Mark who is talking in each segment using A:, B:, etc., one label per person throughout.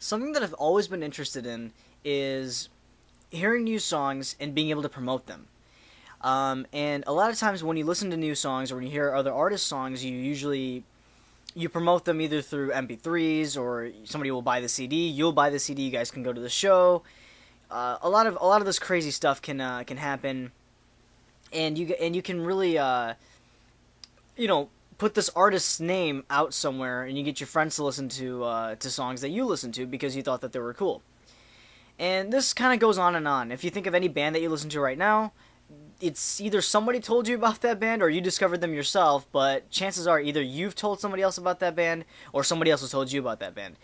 A: Something that I've always been interested in is hearing new songs and being able to promote them. And a lot of times when you listen to new songs or when you hear other artists' songs, you promote them either through MP3s or somebody will buy the CD. You'll buy the CD. You guys can go to the show. A lot of this crazy stuff can happen, and you can really you know put this artist's name out somewhere, and you get your friends to listen to songs that you listen to because you thought that they were cool. And this kind of goes on and on. If you think of any band that you listen to right now, it's either somebody told you about that band or you discovered them yourself, but chances are either you've told somebody else about that band or somebody else has told you about that band.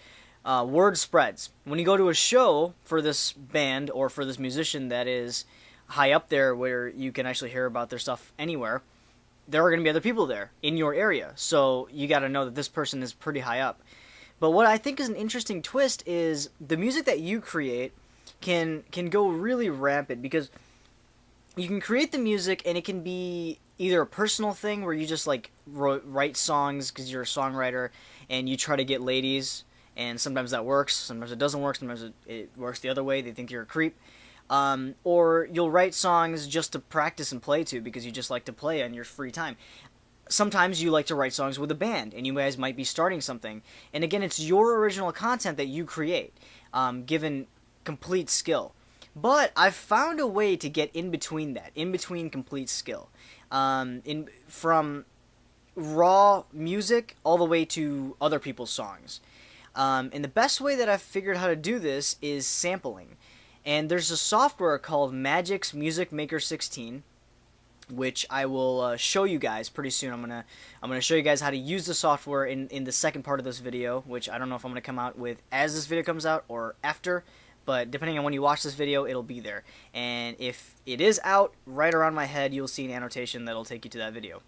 A: Word spreads. When you go to a show for this band or for this musician that is high up there where you can actually hear about their stuff anywhere, there are going to be other people there in your area. So you got to know that this person is pretty high up. But what I think is an interesting twist is the music that you create can go really rampant because you can create the music and it can be either a personal thing where you just like write songs because you're a songwriter and you try to get ladies, and sometimes that works, sometimes it doesn't work, sometimes it works the other way, they think you're a creep. Or you'll write songs just to practice and play to because you just like to play on your free time. Sometimes you like to write songs with a band and you guys might be starting something, and again, it's your original content that you create, given complete skill. But I've found a way to get in between that, in between complete skill, from raw music all the way to other people's songs. And the best way that I've figured how to do this is sampling. And there's a software called Magic's Music Maker 16, which I will show you guys pretty soon. I'm gonna show you guys how to use the software in the second part of this video, which I don't know if I'm gonna come out with as this video comes out or after. But depending on when you watch this video, it'll be there. And if it is out right around my head, you'll see an annotation that'll take you to that video.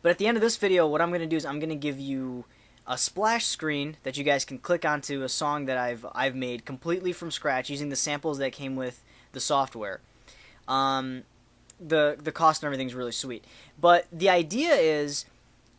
A: But at the end of this video, what I'm going to do is I'm going to give you a splash screen that you guys can click onto a song that I've made completely from scratch using the samples that came with the software. The cost and everything's really sweet. But the idea is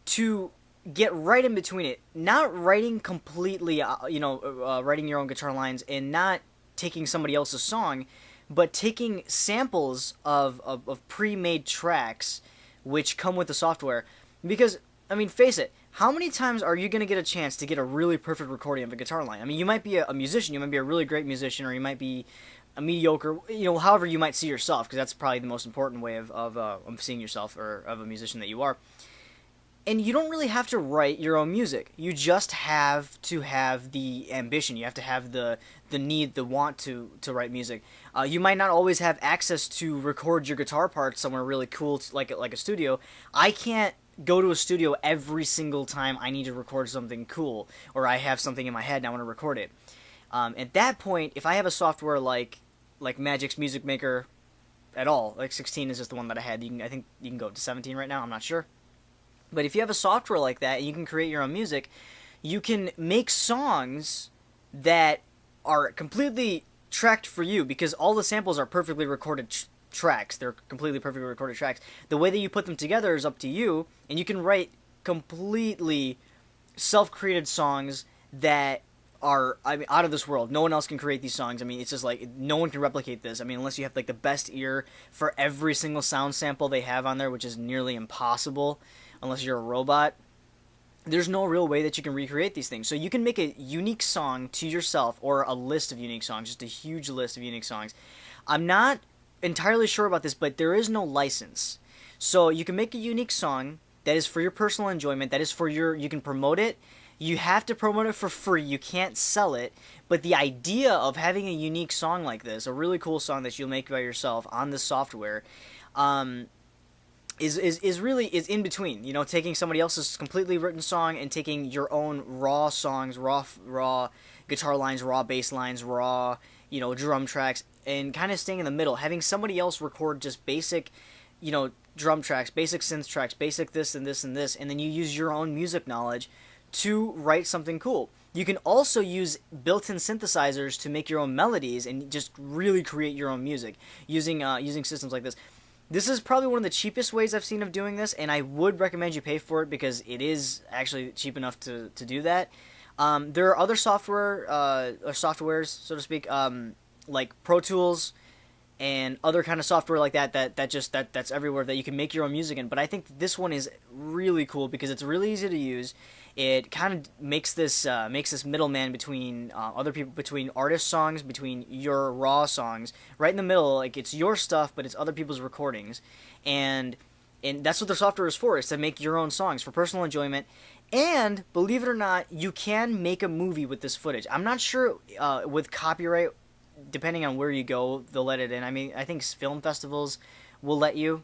A: to get right in between it, not writing completely, writing your own guitar lines and not taking somebody else's song, but taking samples of pre-made tracks which come with the software. Because, I mean, face it, how many times are you going to get a chance to get a really perfect recording of a guitar line? I mean, you might be a musician, you might be a really great musician, or you might be a mediocre, however you might see yourself, because that's probably the most important way of seeing yourself, or of a musician that you are. And you don't really have to write your own music. You just have to have the ambition. You have to have the need, the want to write music. You might not always have access to record your guitar parts somewhere really cool, like a studio. I can't go to a studio every single time I need to record something cool, or I have something in my head and I want to record it. At that point, if I have a software like Magic's Music Maker at all, like 16 is just the one that I had. I think you can go up to 17 right now. I'm not sure. But if you have a software like that and you can create your own music, you can make songs that are completely tracked for you because all the samples are perfectly recorded tracks. They're completely perfectly recorded tracks. The way that you put them together is up to you, and you can write completely self-created songs that are, I mean, out of this world. No one else can create these songs. I mean, it's just like no one can replicate this. I mean, unless you have like the best ear for every single sound sample they have on there, which is nearly impossible unless you're a robot. There's no real way that you can recreate these things. So you can make a unique song to yourself, or a list of unique songs, just a huge list of unique songs. I'm not entirely sure about this, but there is no license. So you can make a unique song that is for your personal enjoyment, that is for you can promote it. You have to promote it for free. You can't sell it. But the idea of having a unique song like this, a really cool song that you'll make by yourself on this software, is really in between. Taking somebody else's completely written song and taking your own raw songs, raw guitar lines, raw bass lines, raw drum tracks, and kind of staying in the middle. Having somebody else record just basic, drum tracks, basic synth tracks, basic this and this and this, and then you use your own music knowledge to write something cool. You can also use built-in synthesizers to make your own melodies and just really create your own music using systems like this. This is probably one of the cheapest ways I've seen of doing this, and I would recommend you pay for it because it is actually cheap enough to do that. There are other software or softwares, so to speak, like Pro Tools and other kind of software like that's everywhere that you can make your own music in. But I think this one is really cool because it's really easy to use. It kind of makes this middleman between other people, between artist songs, between your raw songs, right in the middle. Like it's your stuff, but it's other people's recordings, and that's what the software is for, is to make your own songs for personal enjoyment. And believe it or not, you can make a movie with this footage. I'm not sure with copyright, depending on where you go, they'll let it in. I mean, I think film festivals will let you.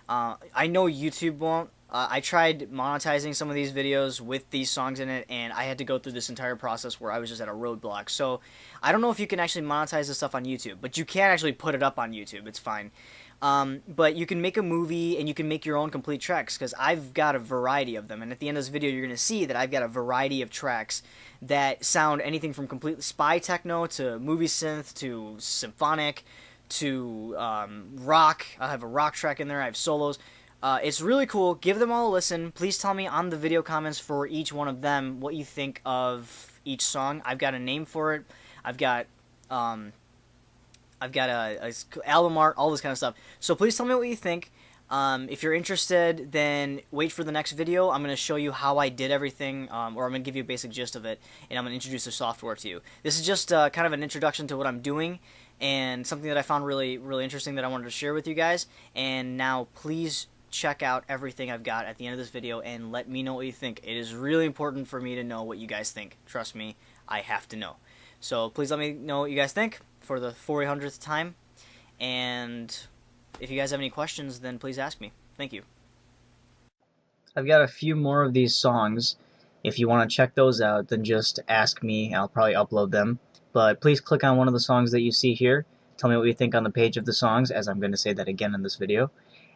A: I know YouTube won't. I tried monetizing some of these videos with these songs in it, and I had to go through this entire process where I was just at a roadblock. So I don't know if you can actually monetize this stuff on YouTube, but you can actually put it up on YouTube. It's fine. But you can make a movie and you can make your own complete tracks, because I've got a variety of them. And at the end of this video, you're going to see that I've got a variety of tracks that sound anything from completely spy techno to movie synth to symphonic to rock. I have a rock track in there. I have solos. It's really cool. Give them all a listen. Please tell me on the video comments for each one of them what you think of each song. I've got a name for it. I've got um, a album art, all this kind of stuff. So please tell me what you think. If you're interested, then wait for the next video. I'm going to show you how I did everything, or I'm going to give you a basic gist of it, and I'm going to introduce the software to you. This is just kind of an introduction to what I'm doing, and something that I found really, really interesting that I wanted to share with you guys. And now, please check out everything I've got at the end of this video, and let me know what you think. It is really important for me to know what you guys think. Trust me, I have to know. So please let me know what you guys think for the 400th time, and if you guys have any questions, then please ask me. Thank you. I've got a few more of these songs. If you want to check those out, then just ask me. I'll probably upload them. But please click on one of the songs that you see here. Tell me what you think on the page of the songs, as I'm going to say that again in this video.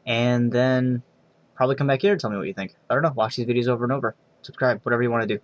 A: And then probably come back here and tell me what you think. I don't know. Watch these videos over and over. Subscribe. Whatever you want to do.